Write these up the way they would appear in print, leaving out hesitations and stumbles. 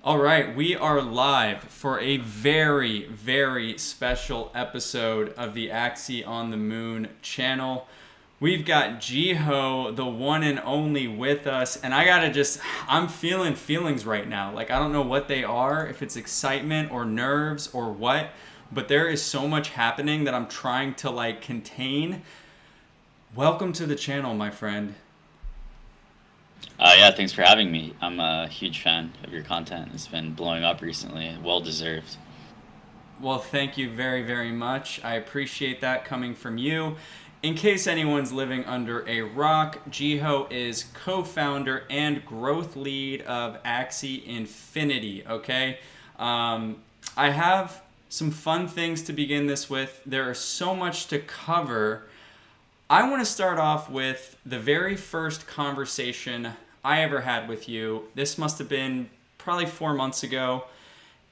All right, we are live for a very, very special episode of the Axie on the Moon channel. We've got Jiho, the one and only, with us, and I'm feeling feelings right now. Like, I don't know what they are, if it's excitement or nerves or what, but there is so much happening that I'm trying to, like, contain. Welcome to the channel, my friend. Yeah, thanks for having me. I'm a huge fan of your content. It's been blowing up recently. Well deserved. Well, thank you very, very much. I appreciate that coming from you. In case anyone's living under a rock, Jiho is co founder and growth lead of Axie Infinity, okay? I have some fun things to begin this with. There is so much to cover. I want to start off with the very first conversation I ever had with you. This must have been probably 4 months ago.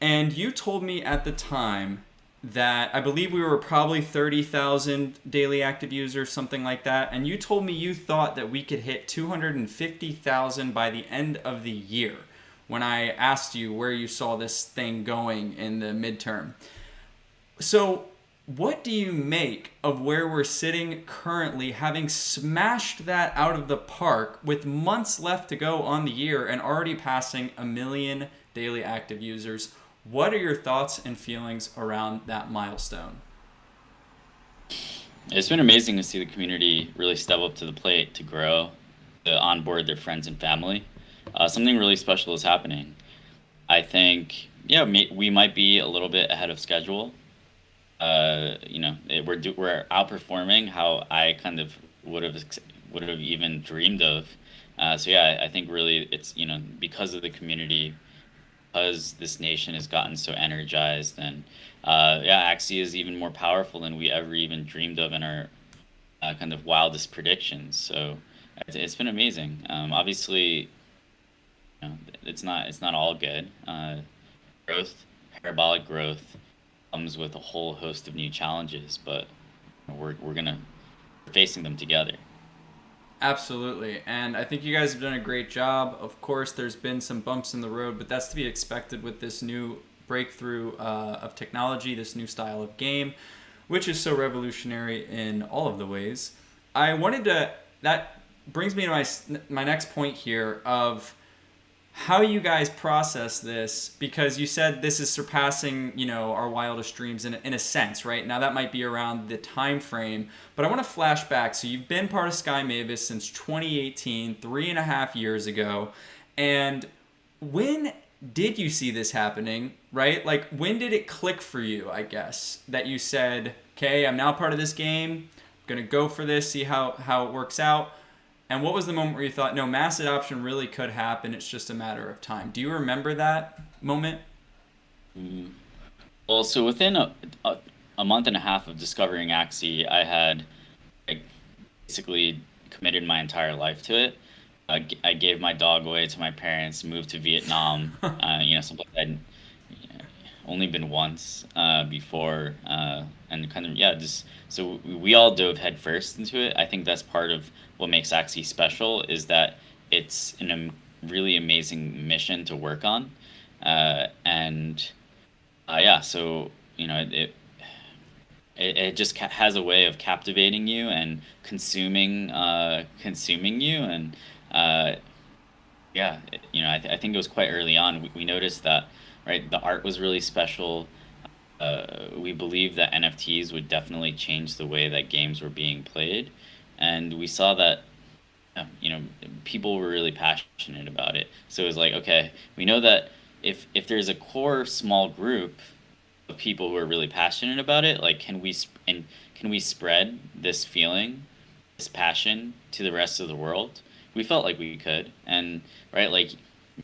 And you told me at the time that I believe we were probably 30,000 daily active users, something like that. And you told me you thought that we could hit 250,000 by the end of the year when I asked you where you saw this thing going in the midterm. So, what do you make of where we're sitting currently, having smashed that out of the park with months left to go on the year and already passing a million daily active users? What are your thoughts and feelings around that milestone? It's been amazing to see the community really step up to the plate to grow, to onboard their friends and family. Something really special is happening. I think, yeah, we might be a little bit ahead of schedule. We're outperforming how I kind of would have even dreamed of. So yeah, I think really it's because of the community, because this nation has gotten so energized, and yeah, Axie is even more powerful than we ever even dreamed of in our kind of wildest predictions. So it's been amazing. Obviously, it's not all good. Growth, parabolic growth, comes with a whole host of new challenges, but we're facing them together. Absolutely. And I think you guys have done a great job. Of course, there's been some bumps in the road, but that's to be expected with this new breakthrough of technology, this new style of game, which is so revolutionary in all of the ways. That brings me to my next point here of how you guys process this, because you said this is surpassing our wildest dreams in a sense, right? Now that might be around the time frame, but I want to flash back. So you've been part of Sky Mavis since 2018, 3.5 years ago. And when did you see this happening, right? Like, when did it click for you, I guess, that you said, okay, I'm now part of this game, I'm gonna go for this, see how it works out? And what was the moment where you thought, no, mass adoption really could happen? It's just a matter of time. Do you remember that moment? Mm. Well, so within a month and a half of discovering Axie, I had like, basically committed my entire life to it. I gave my dog away to my parents, moved to Vietnam. Something I'd only been once before, and kind of, yeah, just so we all dove headfirst into it. I think that's part of what makes Axie special is that it's really amazing mission to work on, and yeah, so it just has a way of captivating you and consuming you, and uh, yeah, I think it was quite early on. We noticed that, right, the art was really special. We believed that NFTs would definitely change the way that games were being played, and we saw that people were really passionate about it. So it was like, okay, we know that if there's a core small group of people who are really passionate about it, like can we spread this feeling, this passion to the rest of the world? We felt like we could, and right, like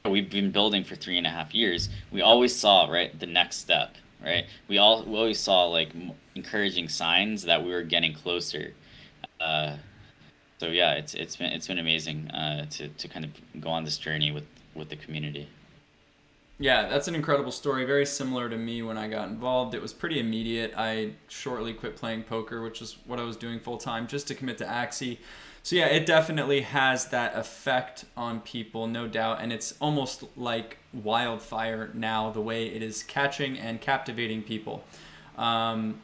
we've been building for 3.5 years. We always saw right the next step, right? We always saw like encouraging signs that we were getting closer. Uh, so yeah, it's been amazing to kind of go on this journey with the community. Yeah, that's an incredible story. Very similar to me when I got involved. It was pretty immediate. I shortly quit playing poker, which is what I was doing full time, just to commit to Axie. So yeah, it definitely has that effect on people, no doubt, and it's almost like wildfire now, the way it is catching and captivating people. Um,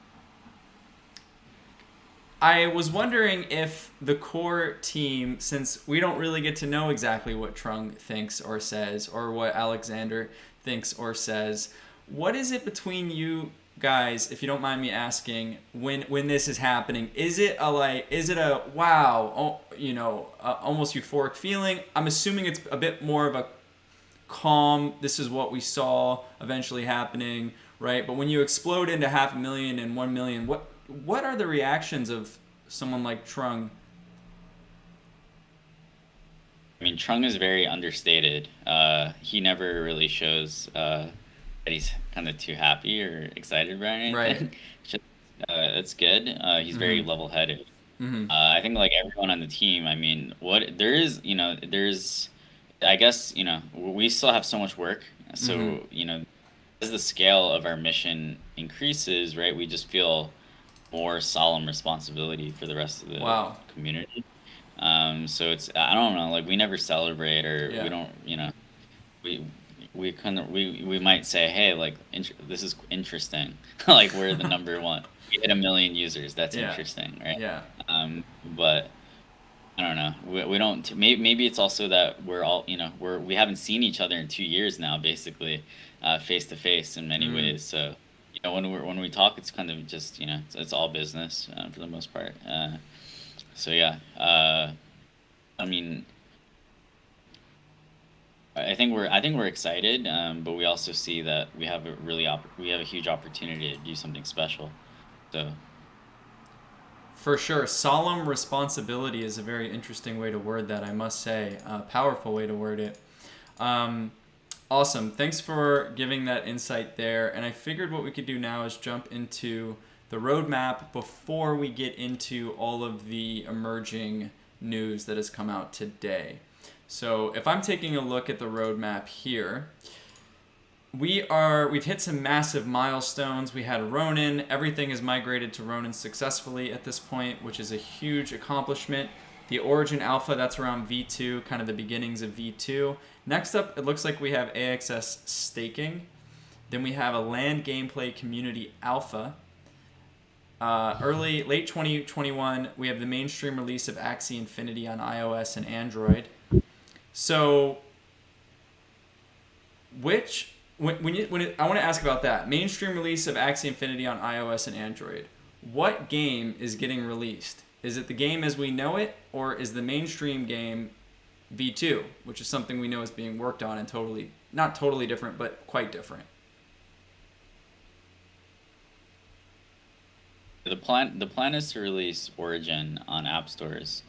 I was wondering if the core team, since we don't really get to know exactly what Trung thinks or says, or what Alexander thinks or says, what is it between you guys, if you don't mind me asking, when this is happening? Is it a wow, almost euphoric feeling? I'm assuming it's a bit more of a calm. This is what we saw eventually happening, right? But when you explode into 500,000 and 1 million, what are the reactions of someone like Trung? I mean, Trung is very understated. He never really shows that he's kind of too happy or excited about anything. Right. It's good. He's very level-headed. I think like everyone on the team. I mean, what there is, there's, I guess, we still have so much work. So, as the scale of our mission increases, right, we just feel more solemn responsibility for the rest of the Wow. community. So it's, I don't know, like we never celebrate, or Yeah. we don't, we we might say, hey, like this is interesting, like we're the number one. We hit 1 million users. That's Yeah. interesting, right? Yeah. But I don't know. We don't. Maybe it's also that we're all, we haven't seen each other in 2 years now, basically, face to face in many ways. So, when we talk, it's kind of just, it's all business for the most part. So yeah. I mean, I think we're excited, but we also see that we have a huge opportunity to do something special. So For sure. Solemn responsibility is a very interesting way to word that, I must say. A powerful way to word it. Um, awesome. Thanks for giving that insight there. And I figured what we could do now is jump into the roadmap before we get into all of the emerging news that has come out today. So if I'm taking a look at the roadmap here, we've hit some massive milestones. We had Ronin. Everything is migrated to Ronin successfully at this point, which is a huge accomplishment. The Origin Alpha, that's around V2, kind of the beginnings of V2. Next up, it looks like we have AXS staking. Then we have a land gameplay community alpha. Late 2021, we have the mainstream release of Axie Infinity on iOS and Android. So, I want to ask about that mainstream release of Axie Infinity on iOS and Android. What game is getting released? Is it the game as we know it, or is the mainstream game V2, which is something we know is being worked on and not totally different, but quite different? the plan is to release Origin on app stores,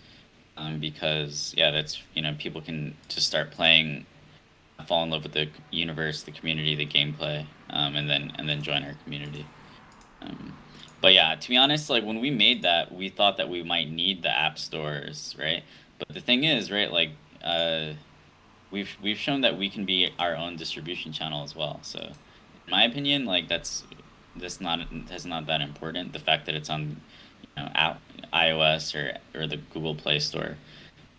because that's, people can just start playing, fall in love with the universe, the community, the gameplay, and then join our community. But yeah, to be honest, like when we made that, we thought that we might need the app stores, right? But the thing is, right, like we've shown that we can be our own distribution channel as well. So, in my opinion, like that's not that important. The fact that it's on, iOS or the Google Play Store.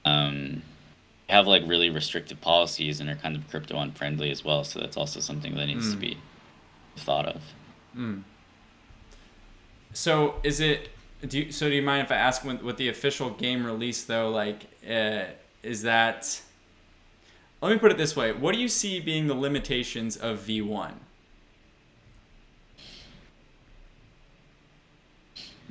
Have like really restrictive policies and are kind of crypto unfriendly as well. So that's also something that needs to be thought of. So do you mind if I ask with the official game release though, like, is that, let me put it this way. What do you see being the limitations of V1?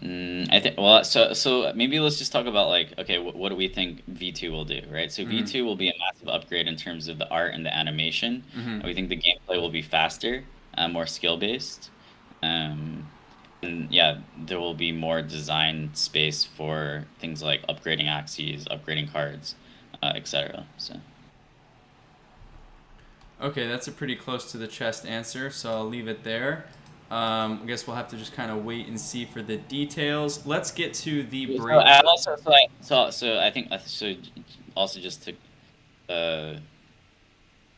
I think, well, so maybe let's just talk about like, okay, what do we think V2 will do, right? So V2 will be a massive upgrade in terms of the art and the animation. And we think the gameplay will be faster, more skill based, and yeah, there will be more design space for things like upgrading Axies, upgrading cards, etc. So. Okay, that's a pretty close to the chest answer, so I'll leave it there. I guess we'll have to just kind of wait and see for the details. Let's get to the break. So I think also just to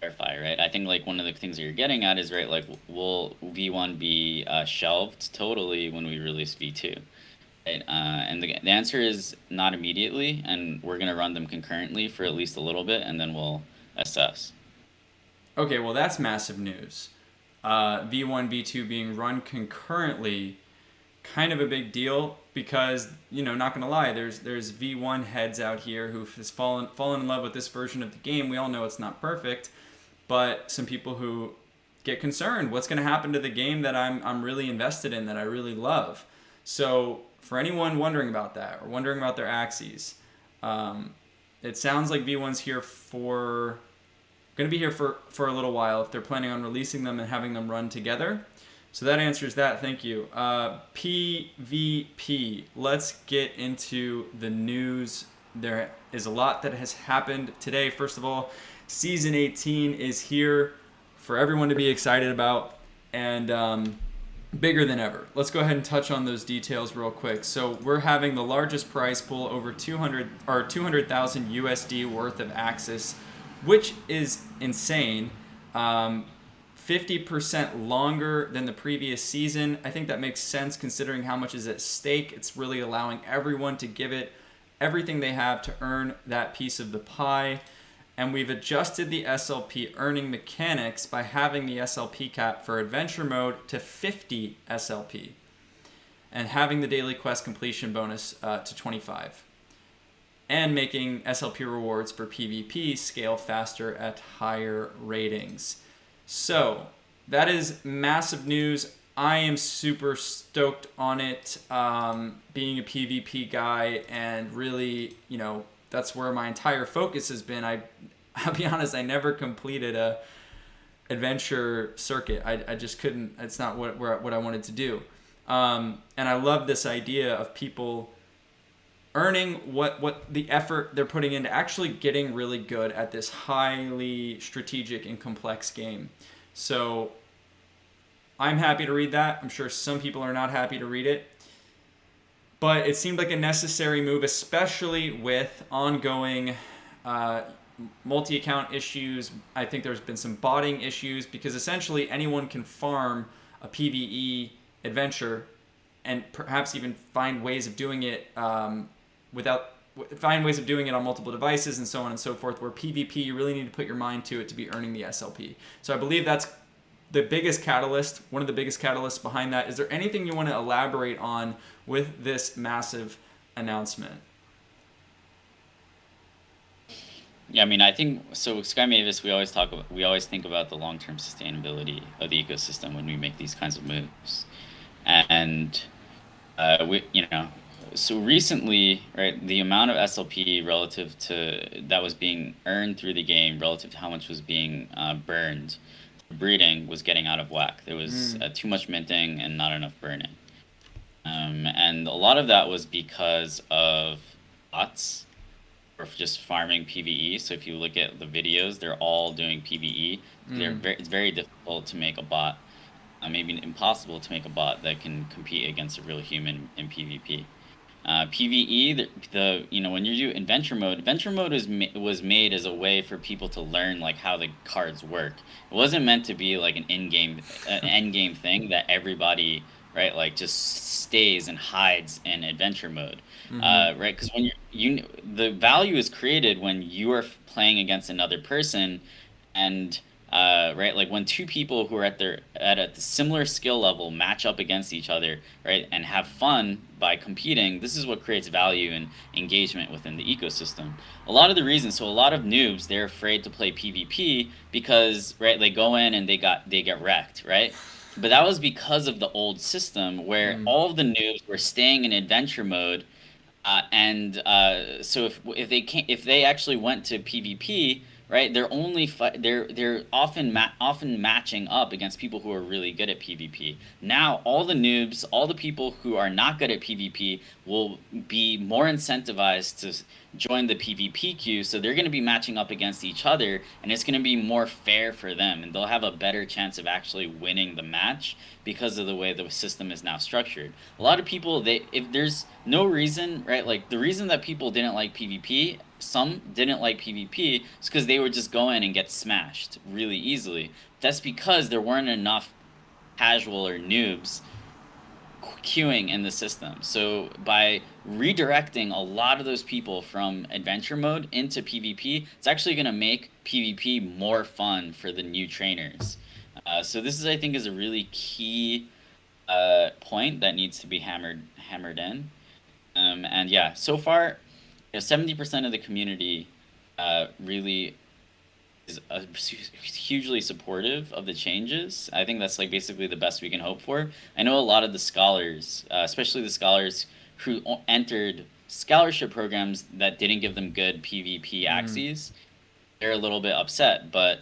clarify, right? I think like one of the things that you're getting at is right, like will V1 be shelved totally when we release V2? Right? And the answer is not immediately, and we're gonna run them concurrently for at least a little bit, and then we'll assess. Okay, well that's massive news. V1, V2 being run concurrently, kind of a big deal because, not gonna lie, there's V1 heads out here who has fallen in love with this version of the game. We all know it's not perfect, but some people who get concerned, what's gonna happen to the game that I'm really invested in, that I really love. So for anyone wondering about that or wondering about their Axies, it sounds like V1's going to be here for a little while if they're planning on releasing them and having them run together. So that answers that. Thank you. PvP. Let's get into the news. There is a lot that has happened today. First of all, Season 18 is here for everyone to be excited about, and bigger than ever. Let's go ahead and touch on those details real quick. So we're having the largest prize pool, over 200,000 USD worth of access, which is insane. 50% longer than the previous season. I think that makes sense considering how much is at stake. It's really allowing everyone to give it everything they have to earn that piece of the pie. And we've adjusted the SLP earning mechanics by having the SLP cap for adventure mode to 50 SLP and having the daily quest completion bonus to 25. And making SLP rewards for PvP scale faster at higher ratings. So that is massive news. I am super stoked on it. Being a PvP guy, and really, that's where my entire focus has been. I'll be honest, I never completed a adventure circuit. I just couldn't. It's not what I wanted to do. And I love this idea of people earning what the effort they're putting into actually getting really good at this highly strategic and complex game. So I'm happy to read that. I'm sure some people are not happy to read it. But it seemed like a necessary move, especially with ongoing multi-account issues. I think there's been some botting issues because essentially anyone can farm a PvE adventure and perhaps even find ways of doing it find ways of doing it on multiple devices and so on and so forth, where PvP, you really need to put your mind to it to be earning the SLP. So I believe that's the biggest catalyst, one of the biggest catalysts behind that. Is there anything you want to elaborate on with this massive announcement? Yeah, I mean, I think so. Sky Mavis, we always think about the long-term sustainability of the ecosystem when we make these kinds of moves, and so recently, right, the amount of SLP relative to that was being earned through the game relative to how much was being burned, breeding was getting out of whack. There was too much minting and not enough burning, and a lot of that was because of bots or just farming PvE. So if you look at the videos, they're all doing PvE. It's very difficult to make a bot, maybe impossible to make a bot that can compete against a real human in PvP. PvE, when you do adventure mode was made as a way for people to learn like how the cards work. It wasn't meant to be like an end game thing that everybody, right, like just stays and hides in adventure mode. Right, because when the value is created when you are playing against another person, and right, like when two people who are at a similar skill level match up against each other, right, and have fun by competing. This is what creates value and engagement within the ecosystem. A lot of noobs, they're afraid to play PvP because, right, they go in and they get wrecked, right? But that was because of the old system where all of the noobs were staying in adventure mode, so if they actually went to PvP, right, they're often matching up against people who are really good at PvP. Now all the noobs, all the people who are not good at PvP will be more incentivized to join the PvP queue, so they're going to be matching up against each other, and it's going to be more fair for them, and they'll have a better chance of actually winning the match because of the way the system is now structured. A lot of people, if there's no reason, right, like the reason that people didn't like PvP some didn't like PvP, it's because they would just go in and get smashed really easily. That's because there weren't enough casual or noobs queuing in the system. So by redirecting a lot of those people from adventure mode into PvP, it's actually going to make PvP more fun for the new trainers. So this is, I think, is a really key point that needs to be hammered in. And yeah, so far, 70% of the community really is hugely supportive of the changes. I think that's like basically the best we can hope for. I know a lot of the scholars, especially the scholars who entered scholarship programs that didn't give them good PvP Axies, they're a little bit upset. But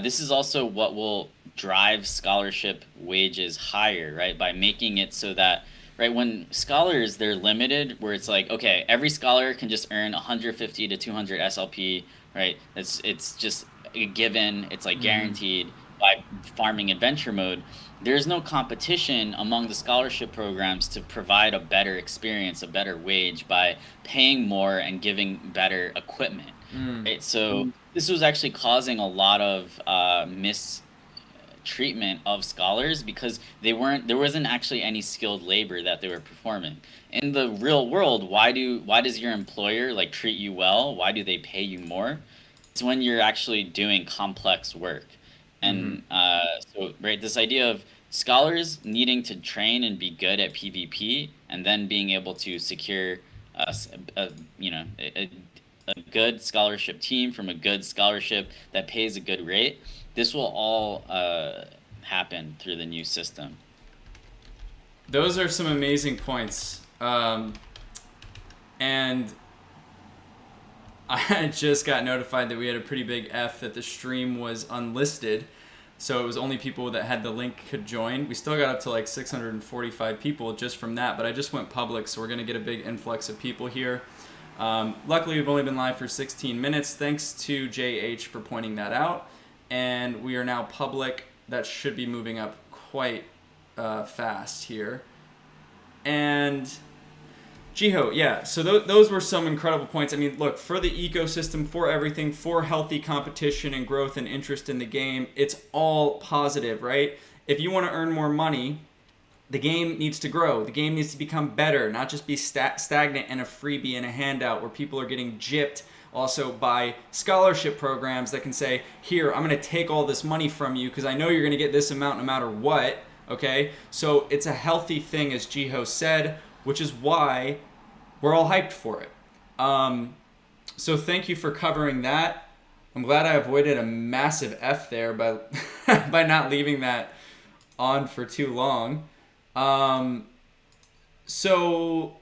this is also what will drive scholarship wages higher, right? By making it so that, right, when scholars, they're limited, where it's like, okay, every scholar can just earn 150 to 200 SLP, right? It's just a given. It's like guaranteed by farming adventure mode. There's no competition among the scholarship programs to provide a better experience, a better wage by paying more and giving better equipment. Right? So this was actually causing a lot of mistreatment of scholars because there wasn't actually any skilled labor that they were performing. In the real world, why does your employer like treat you well? Why do they pay you more? It's when you're actually doing complex work. And so, right, this idea of scholars needing to train and be good at PvP and then being able to secure a good scholarship team from a good scholarship that pays a good rate, this will all happen through the new system. Those are some amazing points. And I just got notified that we had a pretty big F that the stream was unlisted. So it was only people that had the link could join. We still got up to like 645 people just from that, but I just went public, so we're going to get a big influx of people here. Luckily, we've only been live for 16 minutes. Thanks to JH for pointing that out. And we are now public. That should be moving up quite fast here. And Jiho, yeah, so those were some incredible points. I mean, look, for the ecosystem, for everything, for healthy competition and growth and interest in the game, it's all positive, right? If you want to earn more money, the game needs to grow. The game needs to become better, not just be stagnant and a freebie and a handout where people are getting gypped also by scholarship programs that can say, here, I'm going to take all this money from you because I know you're going to get this amount no matter what, okay? So it's a healthy thing, as Jiho said, which is why we're all hyped for it. So thank you for covering that. I'm glad I avoided a massive F there by by not leaving that on for too long. So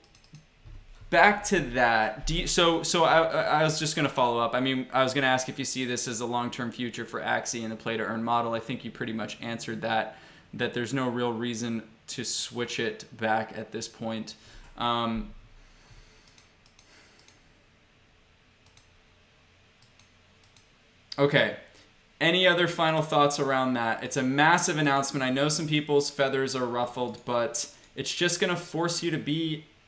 back to that. So I was just going to follow up. I mean, I was going to ask if you see this as a long-term future for Axie and the play-to-earn model. I think you pretty much answered that there's no real reason to switch it back at this point. Okay. Any other final thoughts around that? It's a massive announcement. I know some people's feathers are ruffled, but it's just going to force you to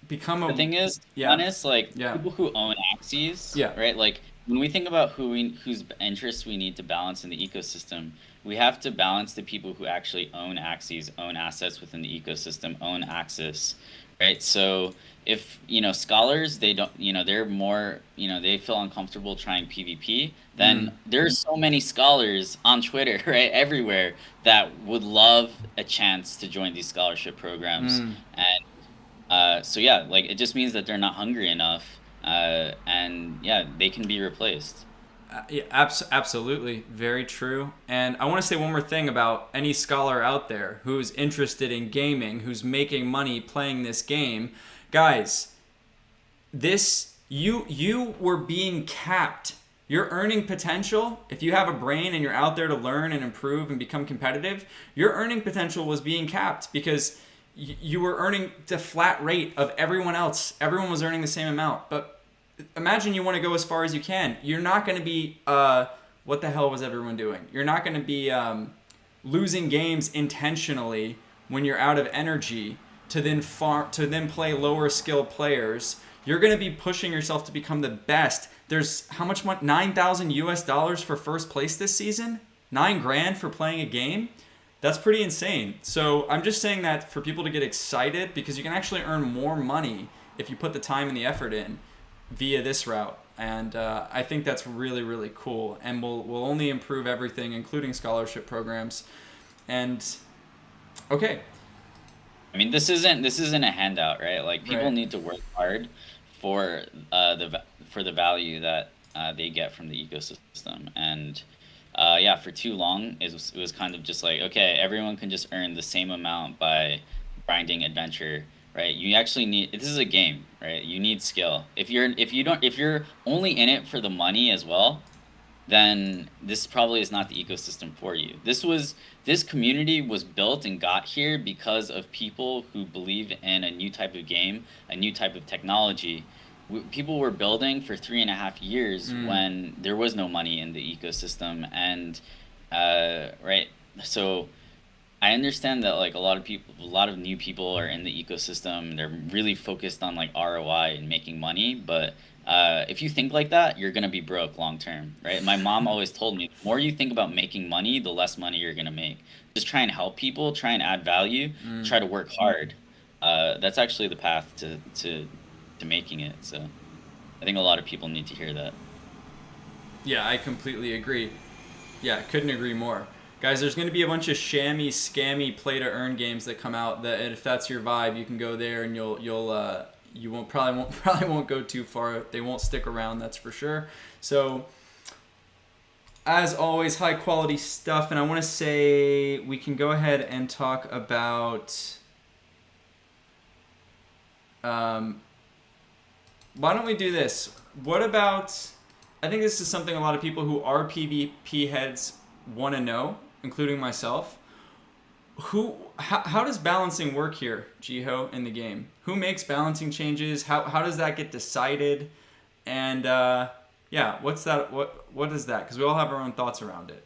become a... The thing is, to be honest, like, people who own Axies, right? Like, when we think about whose interests we need to balance in the ecosystem, we have to balance the people who actually own Axies, own assets within the ecosystem, own Axis, right? So if, scholars, they don't, they're more, they feel uncomfortable trying PvP, then there's so many scholars on Twitter, right, everywhere, that would love a chance to join these scholarship programs. And so, yeah, like, it just means that they're not hungry enough, and, yeah, they can be replaced. Yeah, absolutely. Very true. And I want to say one more thing about any scholar out there who's interested in gaming, who's making money playing this game. Guys, you were being capped. Your earning potential, if you have a brain and you're out there to learn and improve and become competitive, your earning potential was being capped because you were earning the flat rate of everyone else. Everyone was earning the same amount. But imagine you want to go as far as you can. You're not going to be, what the hell was everyone doing? You're not going to be losing games intentionally when you're out of energy to then play lower skilled players. you're going to be pushing yourself to become the best. There's how much money? $9,000 for first place this season? $9,000 for playing a game? That's pretty insane. So I'm just saying that for people to get excited, because you can actually earn more money if you put the time and the effort in via this route. And I think that's really, really cool, and will only improve everything, including scholarship programs. And okay, I mean, this isn't a handout, right? Like people right. need to work hard for for the value that they get from the ecosystem. And yeah, for too long it was kind of just like, okay, everyone can just earn the same amount by grinding adventure, right? You actually need, this is a game, right? You need skill. If you're only in it for the money as well, then this probably is not the ecosystem for you. This community was built and got here because of people who believe in a new type of game, a new type of technology. People were building for 3.5 years Mm. when there was no money in the ecosystem, and right. So I understand that like a lot of new people are in the ecosystem. They're really focused on like ROI and making money, but if you think like that, you're gonna be broke long term, right? My mom always told me, the more you think about making money, the less money you're gonna make. Just try and help people, try and add value, Mm. try to work hard. That's actually the path to making it. So I think a lot of people need to hear that. Yeah, I completely agree. Yeah, couldn't agree more. Guys, there's going to be a bunch of shammy, scammy play to earn games that come out. That if that's your vibe, you can go there and you won't probably won't probably won't go too far. They won't stick around, that's for sure. So as always, high quality stuff. And I want to say we can go ahead and talk about. Um, why don't we do this? What about? I think this is something a lot of people who are PvP heads want to know, including myself. How does balancing work here, Jiho, in the game? Who makes balancing changes? How does that get decided? And yeah, what's that? What is that? Because we all have our own thoughts around it.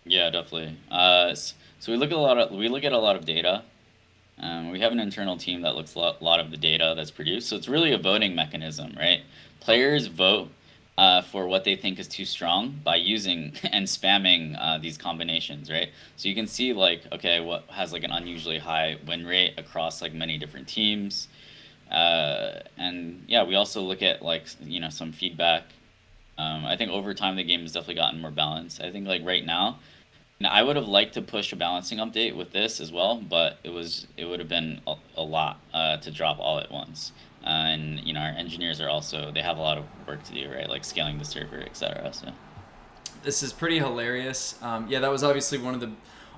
Yeah, definitely. So we look at a lot of data. We have an internal team that looks a lot of the data that's produced. So it's really a voting mechanism, right? Players vote for what they think is too strong by using and spamming these combinations, right? So you can see like, okay, what has like an unusually high win rate across like many different teams. And yeah, we also look at like, some feedback. I think over time the game has definitely gotten more balanced. I think like right now, now, I would have liked to push a balancing update with this as well, but it would have been a lot to drop all at once. And our engineers are also, they have a lot of work to do, right? Like scaling the server, etc. So This is pretty hilarious. Yeah, that was obviously one of the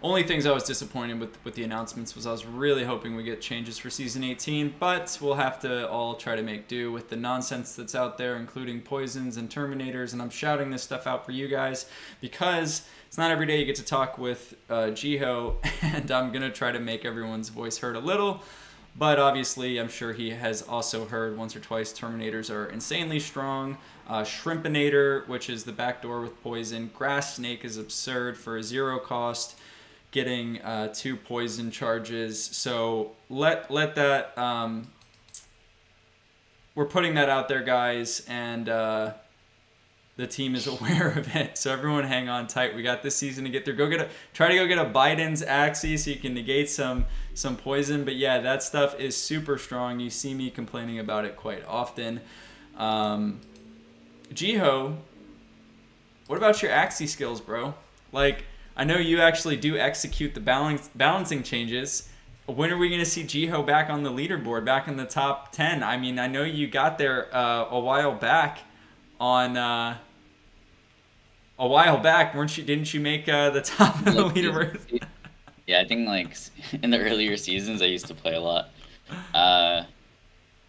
only things I was disappointed with the announcements. Was I was really hoping we get changes for season 18, but we'll have to all try to make do with the nonsense that's out there, including poisons and terminators. And I'm shouting this stuff out for you guys because it's not every day you get to talk with Jiho, and I'm gonna try to make everyone's voice heard a little. But obviously, I'm sure he has also heard once or twice Terminators are insanely strong. Shrimpinator, which is the backdoor with poison. Grass Snake is absurd for a 0 cost, getting 2 poison charges. So let that. We're putting that out there, guys, and the team is aware of it. So everyone, hang on tight. We got this season to get through. Try to go get a Biden's Axie so you can negate some poison. But yeah, that stuff is super strong. You see me complaining about it quite often. Jiho, what about your Axie skills, bro? Like, I know you actually do execute the balancing changes. When are we going to see Jiho back on the leaderboard, back in the top 10? I mean, I know you got there a while back on a while back, weren't you? Didn't you make the top of the like leaderboard? yeah, I think like in the earlier seasons I used to play a lot. Uh,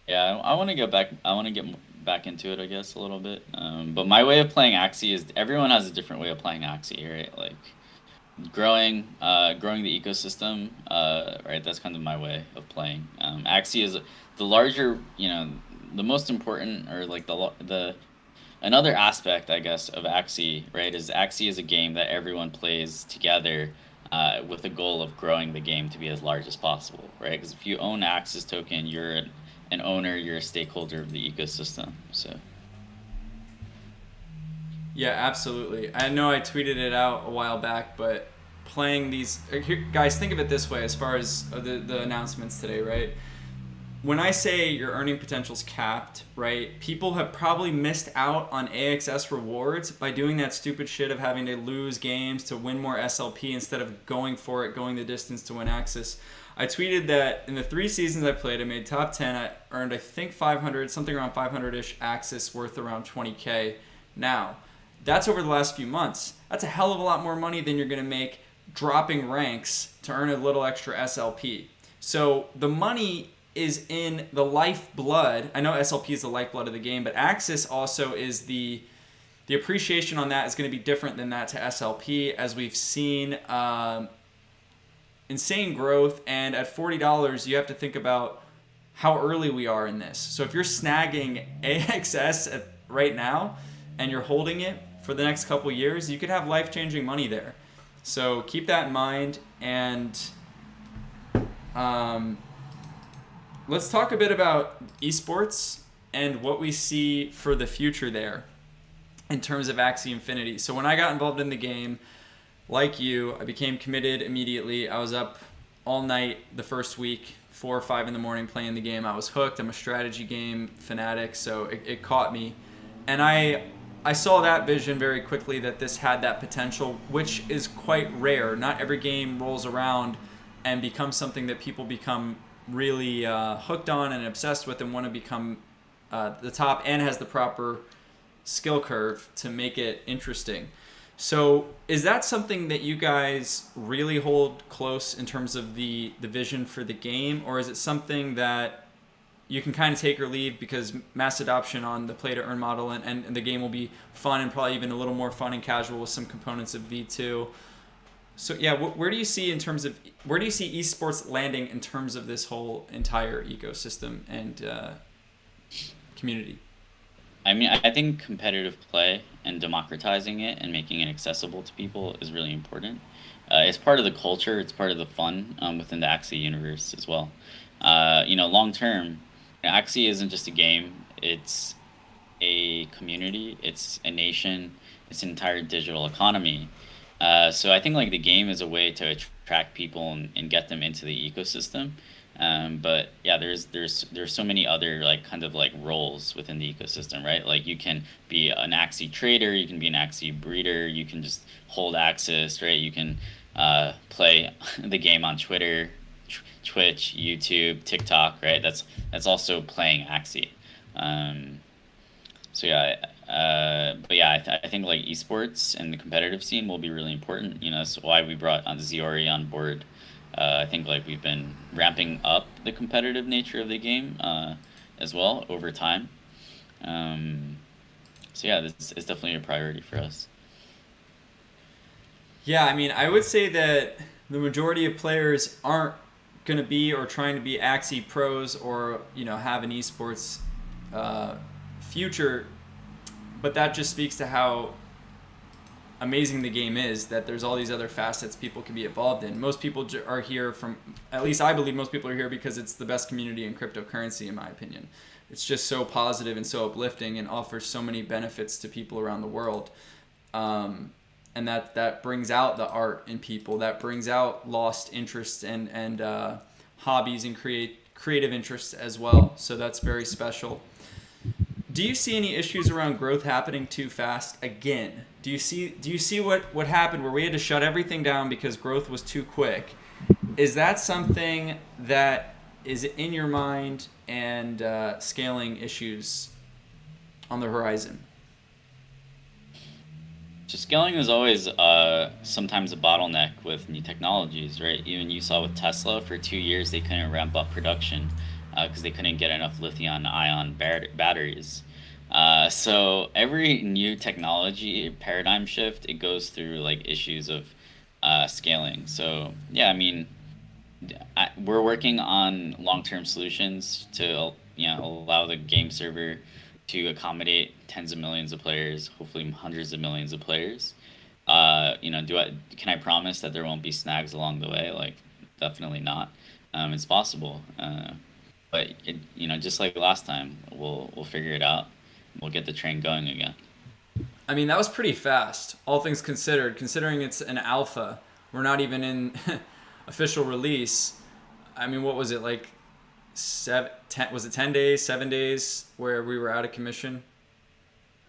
yeah, I want to get back. I want to get back into it, I guess, a little bit. But my way of playing Axie is, everyone has a different way of playing Axie, right? Like growing the ecosystem, right? That's kind of my way of playing. Axie is the larger, the most important, or like the another aspect, I guess, of Axie, right? Is Axie is a game that everyone plays together, with the goal of growing the game to be as large as possible, right? Because if you own Axis token, you're an owner, you're a stakeholder of the ecosystem. So Yeah, absolutely. I know I tweeted it out a while back, but playing these guys, think of it this way as far as the announcements today, right? When I say your earning potential's capped, right? People have probably missed out on AXS rewards by doing that stupid shit of having to lose games to win more SLP instead of going for it, going the distance to win Axis. I tweeted that in the 3 seasons I played, I made top 10. I earned, I think, 500, something around 500-ish Axis worth around 20K. Now, that's over the last few months. That's a hell of a lot more money than you're going to make dropping ranks to earn a little extra SLP. So the money is in the lifeblood. I know SLP is the lifeblood of the game, but Axis also is the appreciation on that is going to be different than that to SLP, as we've seen insane growth. And at $40, you have to think about how early we are in this. So if you're snagging AXS right now and you're holding it for the next couple years, you could have life-changing money there. So keep that in mind. And let's talk a bit about esports and what we see for the future there in terms of Axie Infinity. So when I got involved in the game, like you, I became committed immediately. I was up all night the first week, 4 or 5 in the morning playing the game. I was hooked. I'm a strategy game fanatic, so it caught me. And I saw that vision very quickly, that this had that potential, which is quite rare. Not every game rolls around and becomes something that people become really hooked on and obsessed with and want to become the top, and has the proper skill curve to make it interesting. So is that something that you guys really hold close in terms of the vision for the game, or is it something that you can kind of take or leave because mass adoption on the play to earn model and the game will be fun and probably even a little more fun and casual with some components of V2? So yeah, where do you see esports landing in terms of this whole entire ecosystem and community? I mean, I think competitive play and democratizing it and making it accessible to people is really important. It's part of the culture. It's part of the fun within the Axie universe as well. Long term, Axie isn't just a game. It's a community. It's a nation. It's an entire digital economy. So I think like the game is a way to attract people and get them into the ecosystem. But yeah, there's so many other like kind of like roles within the ecosystem, right? Like you can be an Axie trader, you can be an Axie breeder, you can just hold Axis, right? You can play the game on Twitter, Twitch, YouTube, TikTok, right? That's also playing Axie. So yeah, but yeah, I think like esports and the competitive scene will be really important. That's why we brought on Ziori on board. I think like we've been ramping up the competitive nature of the game as well over time. So yeah, this is definitely a priority for us. Yeah, I mean, I would say that the majority of players aren't going to be or trying to be Axie pros or have an esports future, but that just speaks to how amazing the game is, that there's all these other facets people can be involved in. Most people are here from, at least I believe most people are here because it's the best community in cryptocurrency, in my opinion. It's just so positive and so uplifting and offers so many benefits to people around the world. And that brings out the art in people, that brings out lost interests and hobbies and creative interests as well. So that's very special. Do you see any issues around growth happening too fast again? Do you see what happened where we had to shut everything down because growth was too quick? Is that something that is in your mind, and scaling issues on the horizon? So scaling is always sometimes a bottleneck with new technologies, right? Even you saw with Tesla for 2 years they couldn't ramp up production because they couldn't get enough lithium-ion batteries. So every new technology paradigm shift, it goes through like issues of scaling. So yeah, I mean, we're working on long-term solutions to allow the game server to accommodate tens of millions of players, hopefully hundreds of millions of players. Can I promise that there won't be snags along the way? Like, definitely not. It's possible. but just like last time, we'll figure it out. We'll get the train going again. I mean, that was pretty fast, all things considered. Considering it's an alpha, we're not even in official release. I mean, what was it like? Was it 10 days, 7 days where we were out of commission?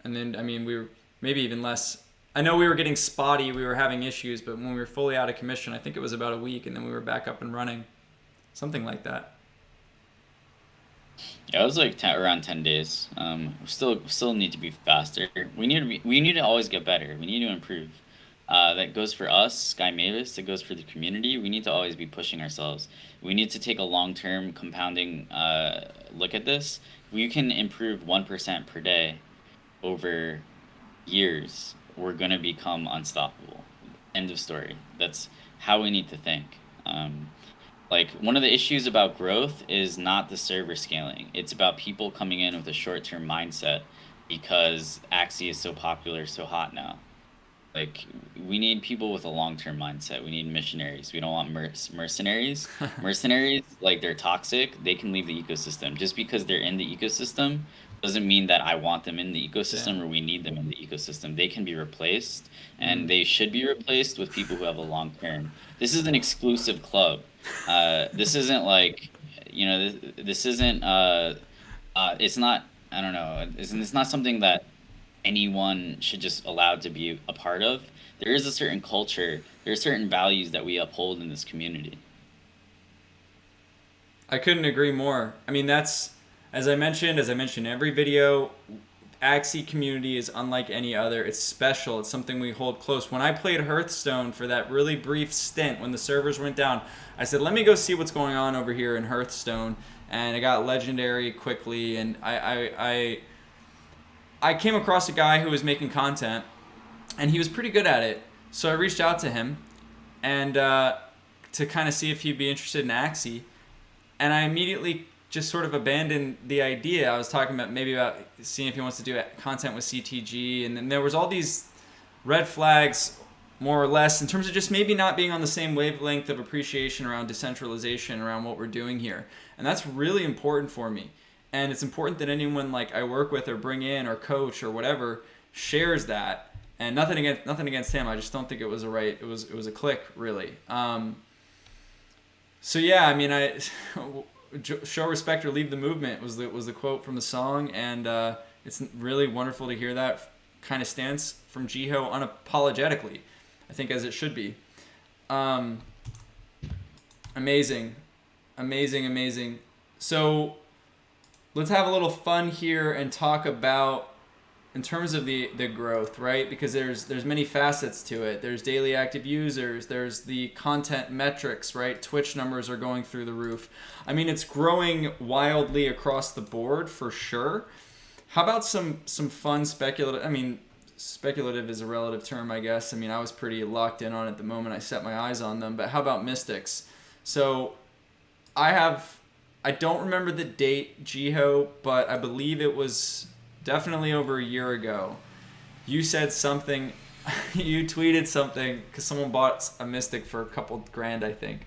And then, I mean, we were maybe even less. I know we were getting spotty, we were having issues, but when we were fully out of commission, I think it was about a week, and then we were back up and running, something like that. Yeah, it was like around 10 days. We still need to be faster. We need to always get better. We need to improve. That goes for us, Sky Mavis. That goes for the community. We need to always be pushing ourselves. We need to take a long-term compounding look at this. We can improve 1% per day over years. We're gonna become unstoppable. End of story. That's how we need to think. Like, one of the issues about growth is not the server scaling. It's about people coming in with a short-term mindset because Axie is so popular, so hot now. Like, we need people with a long-term mindset. We need missionaries. We don't want mercenaries. Mercenaries, like, they're toxic. They can leave the ecosystem. Just because they're in the ecosystem doesn't mean that I want them in the ecosystem or we need them in the ecosystem. They can be replaced, and they should be replaced with people who have a long term. This is an exclusive club. This isn't like, this isn't, it's not, I don't know, it's not something that anyone should just allowed to be a part of. There is a certain culture, there are certain values that we uphold in this community. I couldn't agree more. I mean, that's, as I mentioned in every video, Axie community is unlike any other. It's special. It's something we hold close. When I played Hearthstone for that really brief stint when the servers went down, I said, let me go see what's going on over here in Hearthstone. And I got legendary quickly. And I came across a guy who was making content, and he was pretty good at it. So I reached out to him and to kind of see if he'd be interested in Axie. And I immediately just sort of abandoned the idea. I was talking about seeing if he wants to do content with CTG, and then there was all these red flags, more or less, in terms of just maybe not being on the same wavelength of appreciation around decentralization, around what we're doing here. And that's really important for me. And it's important that anyone like I work with or bring in or coach or whatever shares that. And nothing against him. I just don't think it was it was a click, really. So yeah, I mean, show respect or leave the movement was the quote from the song, and it's really wonderful to hear that kind of stance from Jiho unapologetically, I think, as it should be. Amazing. So let's have a little fun here and talk about, in terms of the growth, right? Because there's many facets to it. There's daily active users. There's the content metrics, right? Twitch numbers are going through the roof. I mean, it's growing wildly across the board for sure. How about some fun speculative? I mean, speculative is a relative term, I guess. I mean, I was pretty locked in on it the moment I set my eyes on them. But how about mystics? So I don't remember the date, Jiho, but I believe it was definitely over a year ago. You said something, you tweeted something, because someone bought a Mystic for a couple grand, I think.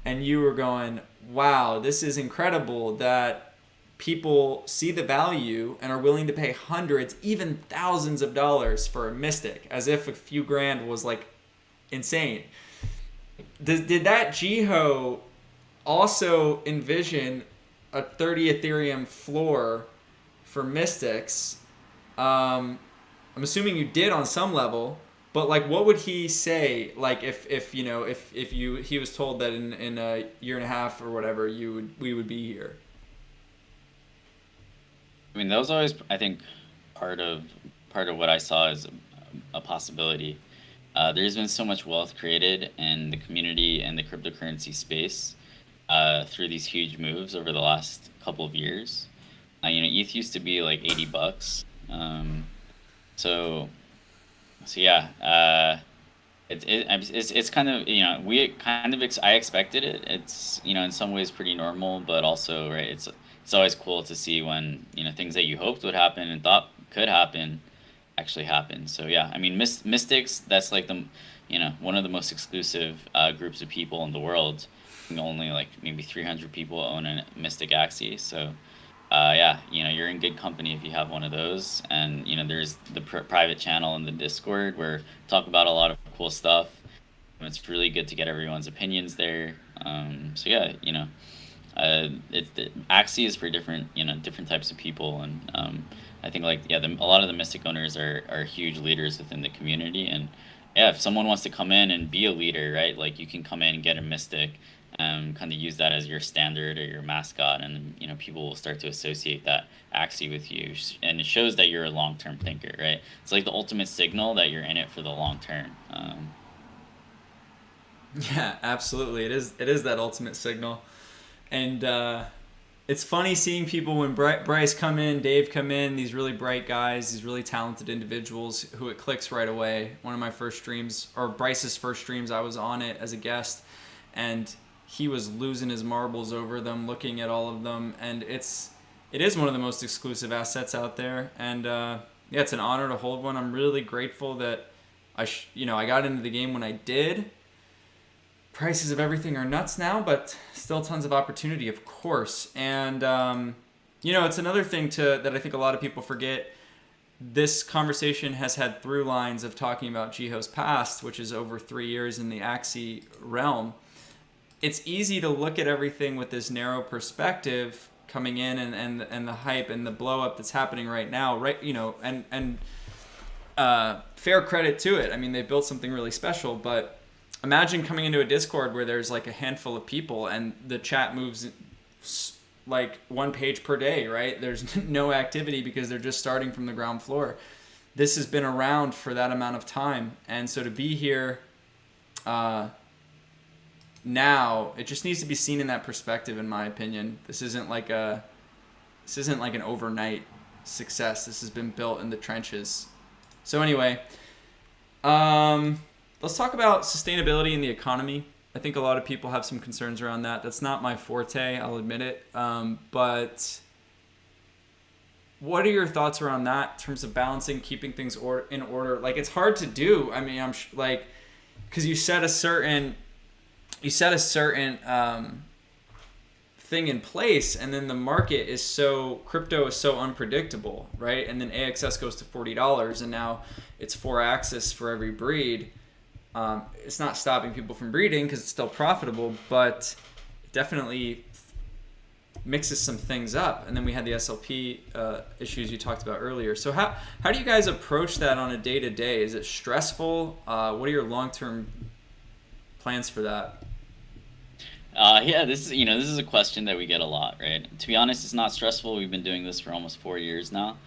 And you were going, wow, this is incredible that people see the value and are willing to pay hundreds, even thousands of dollars for a Mystic, as if a few grand was like insane. Did that Jiho also envision a 30 Ethereum floor for Mystics? I'm assuming you did on some level, but like, what would he say? Like, if he was told that in a year and a half or whatever, we would be here. I mean, that was always, I think, part of what I saw as a possibility. There's been so much wealth created in the community and the cryptocurrency space through these huge moves over the last couple of years. ETH used to be like $80. So yeah, it's kind of, I expected it. It's, in some ways pretty normal, but also, right, it's always cool to see when, things that you hoped would happen and thought could happen actually happen. So yeah, I mean, Mystics, that's like one of the most exclusive groups of people in the world. only like maybe 300 people own a Mystic Axie. So yeah, you're in good company if you have one of those. And there's the private channel in the Discord where talk about a lot of cool stuff. It's really good to get everyone's opinions there. So yeah, Axie is for different different types of people, and I think like yeah, a lot of the Mystic owners are huge leaders within the community, and yeah, if someone wants to come in and be a leader, right, like you can come in and get a Mystic, kind of use that as your standard or your mascot, and people will start to associate that Axie with you, and it shows that you're a long term thinker, right? It's like the ultimate signal that you're in it for the long term. Yeah, absolutely. It is that ultimate signal. And it's funny seeing people when Bryce come in, Dave come in, these really bright guys, these really talented individuals who it clicks right away. One of my first streams, or Bryce's first streams, I was on it as a guest, and he was losing his marbles over them, looking at all of them, and it is one of the most exclusive assets out there. And yeah, it's an honor to hold one. I'm really grateful that I got into the game when I did. Prices of everything are nuts now, but still tons of opportunity, of course. And it's another thing that I think a lot of people forget. This conversation has had through lines of talking about Jiho's past, which is over 3 years in the Axie realm. It's easy to look at everything with this narrow perspective coming in, and the hype and the blow up that's happening right now, right? And fair credit to it. I mean, they built something really special, but imagine coming into a Discord where there's like a handful of people and the chat moves like one page per day, right? There's no activity because they're just starting from the ground floor. This has been around for that amount of time. And so to be here now, it just needs to be seen in that perspective, in my opinion. This isn't like an overnight success. This has been built in the trenches. So anyway, let's talk about sustainability in the economy. I think a lot of people have some concerns around that. That's not my forte, I'll admit it. But what are your thoughts around that in terms of balancing, keeping things in order? Like, it's hard to do. I mean, because you set a certain thing in place, and then the market crypto is so unpredictable, right? And then AXS goes to $40, and now it's 4 axis for every breed. It's not stopping people from breeding because it's still profitable, but it definitely mixes some things up. And then we had the SLP issues you talked about earlier. So how do you guys approach that on a day-to-day? Is it stressful? What are your long-term plans for that? Yeah, this is a question that we get a lot, right? To be honest, it's not stressful. We've been doing this for almost 4 years now.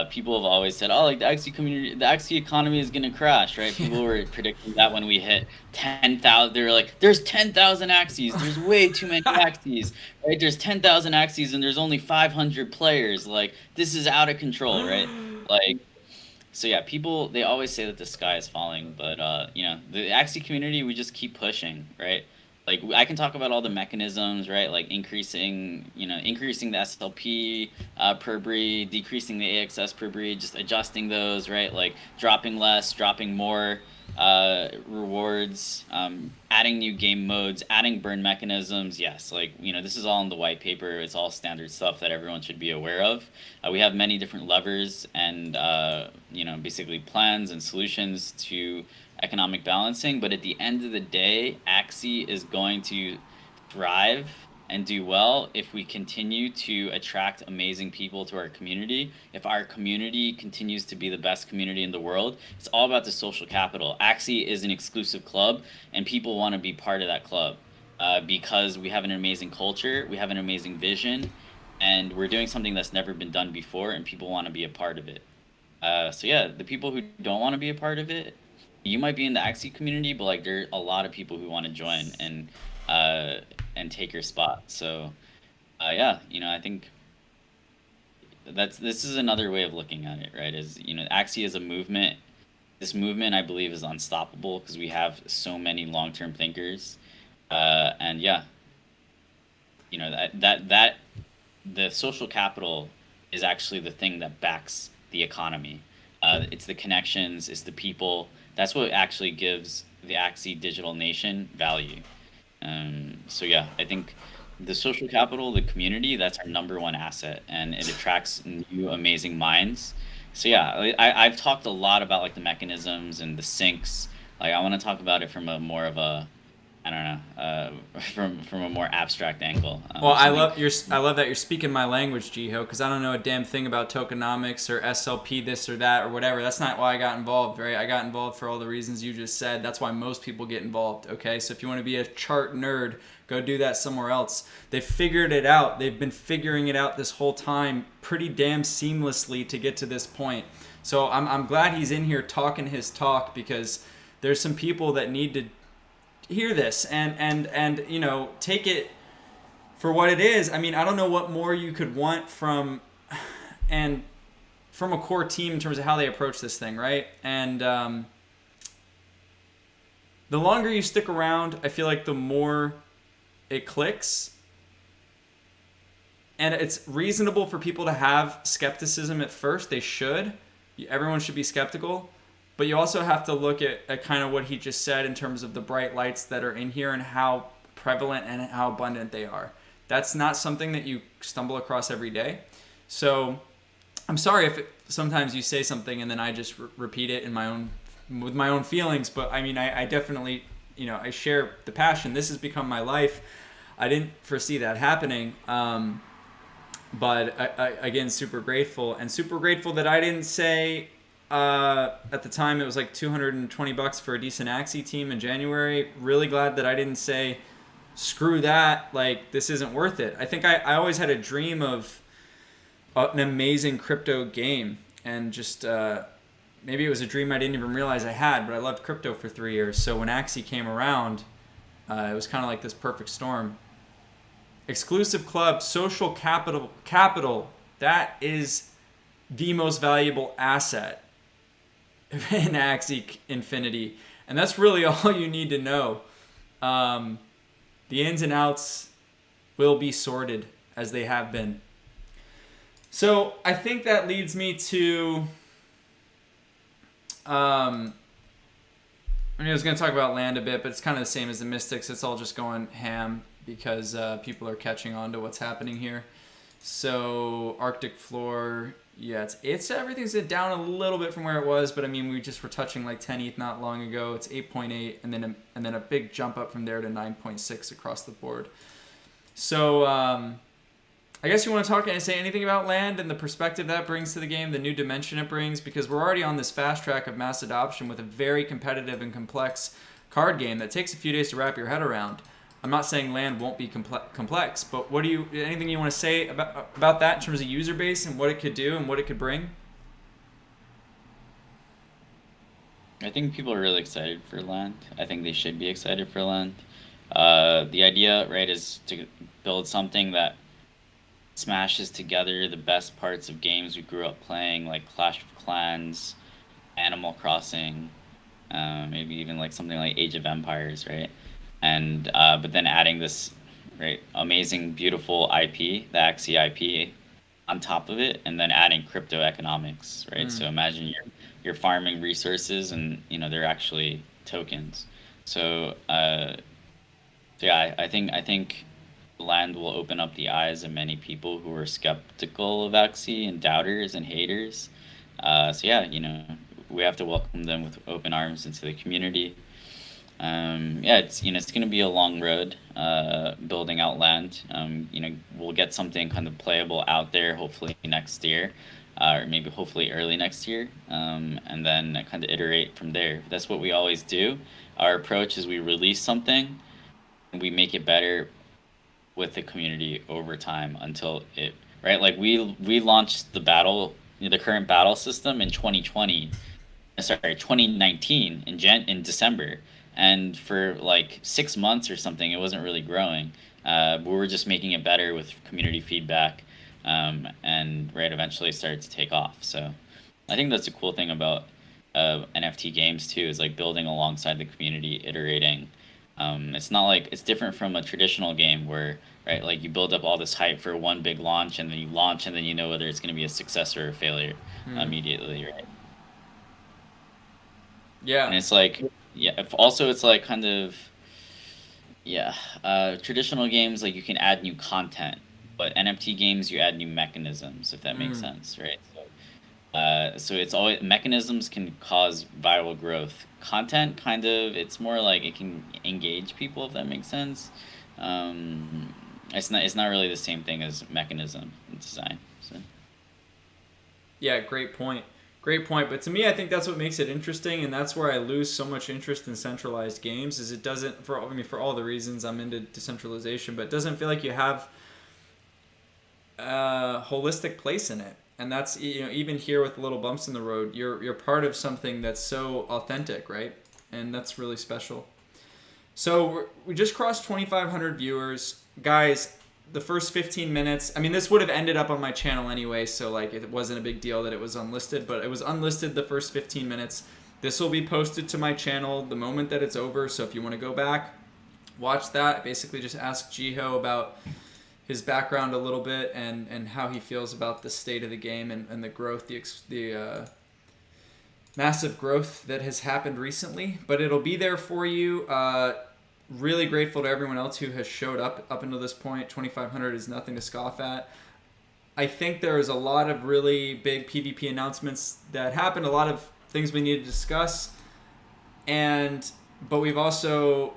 People have always said, "Oh, like the Axie economy is gonna crash," right? People were predicting that when we hit 10,000. They were like, "There's 10,000 Axies. There's way too many Axies, right? There's 10,000 Axies and there's only 500 players. Like, this is out of control, right?" Like, so yeah, people, they always say that the sky is falling, but the Axie community, we just keep pushing, right? Like, I can talk about all the mechanisms, right? Like increasing the SLP per breed, decreasing the AXS per breed, just adjusting those, right? Like dropping less, dropping more rewards, adding new game modes, adding burn mechanisms. Yes, like, this is all in the white paper. It's all standard stuff that everyone should be aware of. We have many different levers and, basically plans and solutions to economic balancing, but at the end of the day, Axie is going to thrive and do well if we continue to attract amazing people to our community. If our community continues to be the best community in the world, it's all about the social capital. Axie is an exclusive club, and people want to be part of that club because we have an amazing culture, we have an amazing vision, and we're doing something that's never been done before, and people want to be a part of it. So yeah, the people who don't want to be a part of it, you might be in the Axie community, but like there are a lot of people who want to join and take your spot. So yeah, I think this is another way of looking at it, right? Is Axie is a movement. This movement, I believe, is unstoppable because we have so many long-term thinkers, and yeah, that the social capital is actually the thing that backs the economy. It's the connections, it's the people. That's what actually gives the Axie digital nation value. So yeah, I think the social capital, the community, that's our number one asset, and it attracts new amazing minds. So yeah, I've talked a lot about like the mechanisms and the syncs. Like I want to talk about it from a more of a, I don't know, from a more abstract angle. Well, Something. I love that you're speaking my language, Jiho, because I don't know a damn thing about tokenomics or SLP this or that or whatever. That's not why I got involved, right? I got involved for all the reasons you just said. That's why most people get involved, okay? So if you want to be a chart nerd, go do that somewhere else. They've figured it out. They've been figuring it out this whole time pretty damn seamlessly to get to this point. So I'm glad he's in here talking his talk, because there's some people that need to hear this and you know, take it for what it is. I mean, I don't know what more you could want from a core team in terms of how they approach this thing, right? And the longer you stick around, I feel like the more it clicks. And it's reasonable for people to have skepticism at first. They should. Everyone should be skeptical. But you also have to look at kind of what he just said in terms of the bright lights that are in here and how prevalent and how abundant they are. That's not something that you stumble across every day. So I'm sorry if sometimes you say something and then I just repeat it with my own feelings. But I mean, I definitely, you know, I share the passion. This has become my life. I didn't foresee that happening. But again, super grateful that I didn't say, at the time it was like $220 for a decent Axie team in January. Really glad that I didn't say, screw that, like this isn't worth it. I think I always had a dream of an amazing crypto game, and just maybe it was a dream I didn't even realize I had, but I loved crypto for 3 years. So when Axie came around, it was kind of like this perfect storm. Exclusive club, social capital, that is the most valuable asset in Axie Infinity, and that's really all you need to know. The ins and outs will be sorted as they have been. So I think that leads me to, I was going to talk about land a bit, but it's kind of the same as the Mystics. It's all just going ham because people are catching on to what's happening here. So Arctic floor, yeah, it's everything's down a little bit from where it was, but I mean, we just were touching like 10 ETH not long ago. It's 8.8, and then a big jump up from there to 9.6 across the board. So I guess you want to talk and say anything about land and the perspective that brings to the game, the new dimension it brings, because we're already on this fast track of mass adoption with a very competitive and complex card game that takes a few days to wrap your head around. I'm not saying land won't be complex, but anything you want to say about that in terms of user base and what it could do and what it could bring? I think people are really excited for land. I think they should be excited for land. The idea, right, is to build something that smashes together the best parts of games we grew up playing, like Clash of Clans, Animal Crossing, maybe even like something like Age of Empires, right? And but then adding this, right, amazing, beautiful IP, the Axie IP, on top of it, and then adding crypto economics, right? So imagine you're farming resources, and you know they're actually tokens. So yeah, I think land will open up the eyes of many people who are skeptical of Axie and doubters and haters. So yeah, you know, we have to welcome them with open arms into the community. Yeah, it's going to be a long road building out land. We'll get something kind of playable out there hopefully next year, or maybe hopefully early next year, and then kind of iterate from there. That's what we always do. Our approach is we release something and we make it better with the community over time until it, right? Like we launched the current battle system in 2019 in December. And for like 6 months or something, it wasn't really growing. But we were just making it better with community feedback, and right, eventually it started to take off. So I think that's a cool thing about NFT games too, is like building alongside the community, iterating. It's not like it's different from a traditional game where, right, like you build up all this hype for one big launch and then you launch and then you know whether it's going to be a success or a failure immediately, right? Yeah. And it's like, yeah, also it's like kind of Yeah, traditional games, like, you can add new content, but NFT games, you add new mechanisms, if that makes Mm. sense, right? So it's always mechanisms can cause viral growth. Content, kind of, it's more like it can engage people, if that makes sense. It's not really the same thing as mechanism design. So Yeah, great point. Great point. But to me, I think that's what makes it interesting, and that's where I lose so much interest in centralized games. Is it doesn't for I mean for all the reasons I'm into decentralization, but it doesn't feel like you have a holistic place in it. And that's even here with little bumps in the road, you're part of something that's so authentic, right? And that's really special. So we just crossed 2,500 viewers, guys. The first 15 minutes. I mean, this would have ended up on my channel anyway, so like it wasn't a big deal that it was unlisted. But it was unlisted the first 15 minutes. This will be posted to my channel the moment that it's over. So if you want to go back, watch that. Basically, just ask Jiho about his background a little bit and how he feels about the state of the game and the growth, the massive growth that has happened recently. But it'll be there for you. Really grateful to everyone else who has showed up until this point. 2,500 is nothing to scoff at. I think there is a lot of really big PvP announcements that happened, a lot of things we need to discuss, but we've also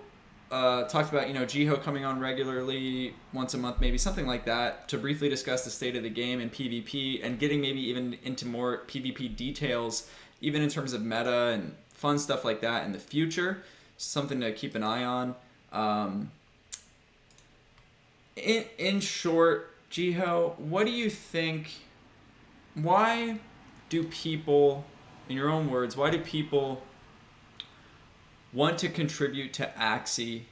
talked about Jiho coming on regularly once a month, maybe something like that, to briefly discuss the state of the game and PvP and getting maybe even into more PvP details, even in terms of meta and fun stuff like that in the future. Something to keep an eye on. In short, Jiho, what do you think? Why do people, in your own words, why do people want to contribute to Axie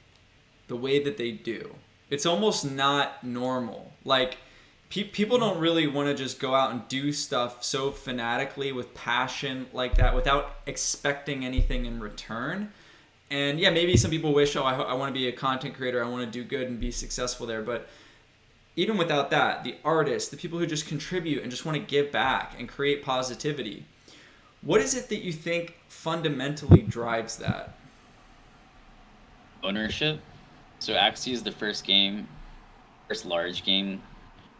the way that they do? It's almost not normal. Like, people don't really want to just go out and do stuff so fanatically with passion like that without expecting anything in return. And yeah, maybe some people wish, I want to be a content creator, I want to do good and be successful there. But even without that, the artists, the people who just contribute and just want to give back and create positivity, what is it that you think fundamentally drives that? ownership. So Axie is the first large game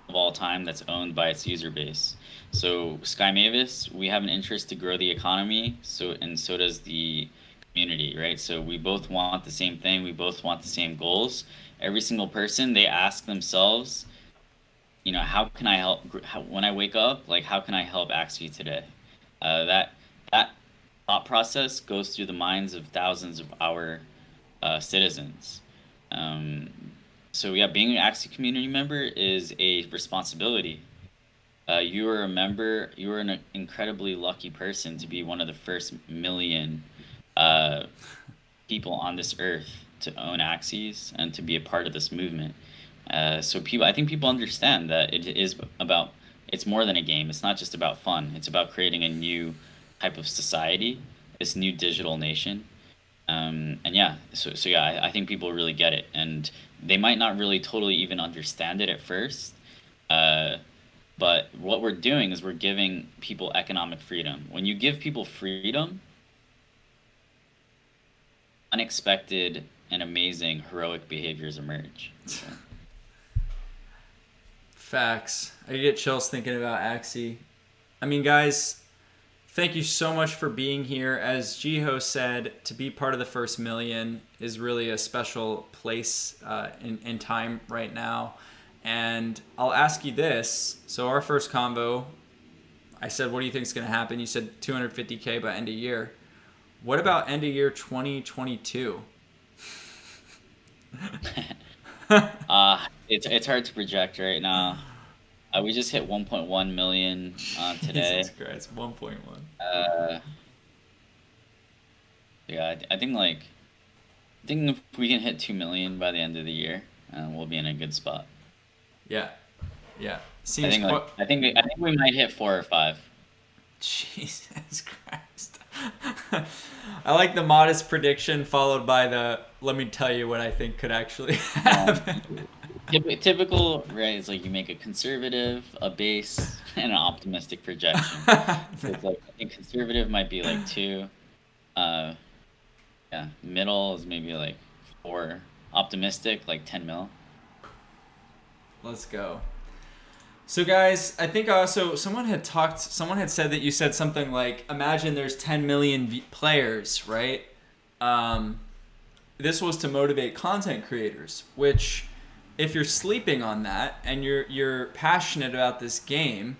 of all time that's owned by its user base. So Sky Mavis, we have an interest to grow the economy, so does the community, right? So we both want the same thing, we both want the same goals. Every single person, they ask themselves, how can I help when I wake up, like, how can I help Axie today? That thought process goes through the minds of thousands of our citizens. Um, so yeah, being an Axie community member is a responsibility. You are a member. You are an incredibly lucky person to be one of the first million uh, people on this earth to own Axies and to be a part of this movement. So I think people understand that it's more than a game. It's not just about fun. It's about creating a new type of society, this new digital nation. And yeah, so yeah, I think people really get it, and they might not really totally even understand it at first. Uh, but what we're doing is we're giving people economic freedom. When you give people freedom, unexpected and amazing heroic behaviors emerge. So, Facts. I get chills thinking about Axie. I mean, guys, thank you so much for being here. As Jiho said, to be part of the first million is really a special place in time right now. And I'll ask you this. So our first convo, I said, what do you think is going to happen? You said 250K by end of year. What about end of year 2022? it's hard to project right now. We just hit 1.1 million today. Jesus Christ, 1.1. Uh, yeah, I think if we can hit 2 million by the end of the year, we'll be in a good spot. Yeah, yeah. I Seems think quite. I think we might hit 4 or 5. Jesus Christ. I like the modest prediction followed by the let me tell you what I think could actually happen. Typical, right? It's like you make a conservative, a base, and an optimistic projection. So it's like I think conservative might be like 2. Uh, yeah, middle is maybe like 4, optimistic, like 10 mil. Let's go. So guys, I think also someone had said that you said something like, imagine there's 10 million players, right? This was to motivate content creators, which if you're sleeping on that and you're passionate about this game,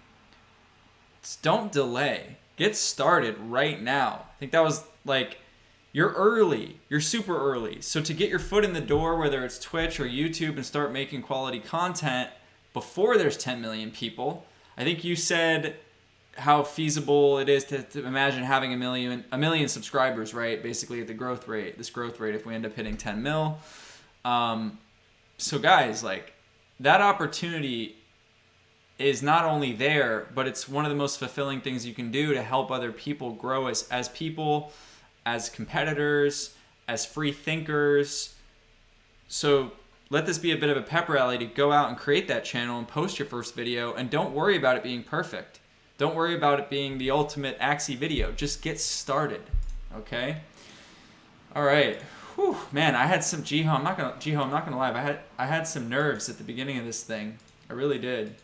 don't delay. Get started right now. I think that was like, you're early. You're super early. So to get your foot in the door, whether it's Twitch or YouTube, and start making quality content before there's 10 million people, I think you said how feasible it is to imagine having a million subscribers, right? Basically at this growth rate, if we end up hitting 10 mil. So guys, like, that opportunity is not only there, but it's one of the most fulfilling things you can do to help other people grow as people, as competitors, as free thinkers. So let this be a bit of a pep rally to go out and create that channel and post your first video, and don't worry about it being perfect. Don't worry about it being the ultimate Axie video. Just get started, okay? All right. Whew, man, I had some Jiho. I'm not gonna lie. I had some nerves at the beginning of this thing. I really did.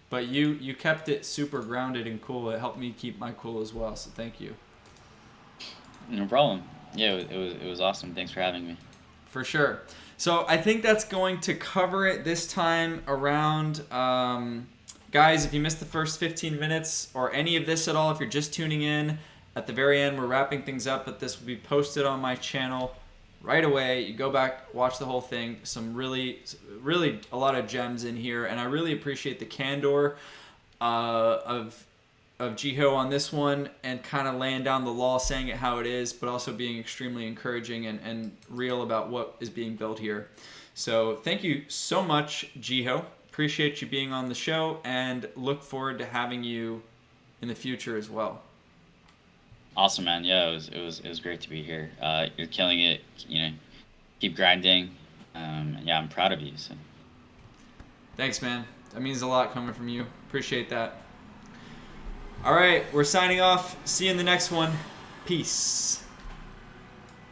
But you kept it super grounded and cool. It helped me keep my cool as well. So thank you. No problem. Yeah, it was awesome. Thanks for having me. For sure. So I think that's going to cover it this time around. Guys, if you missed the first 15 minutes or any of this at all, if you're just tuning in, at the very end, we're wrapping things up, but this will be posted on my channel right away. You go back, watch the whole thing. Some really a lot of gems in here, and I really appreciate the candor of Jiho on this one, and kind of laying down the law, saying it how it is, but also being extremely encouraging and real about what is being built here. So thank you so much, Jiho. Appreciate you being on the show, and look forward to having you in the future as well. Awesome, man. Yeah, it was great to be here. You're killing it. Keep grinding. Yeah, I'm proud of you. So. Thanks, man. That means a lot coming from you. Appreciate that. All right, we're signing off. See you in the next one. Peace.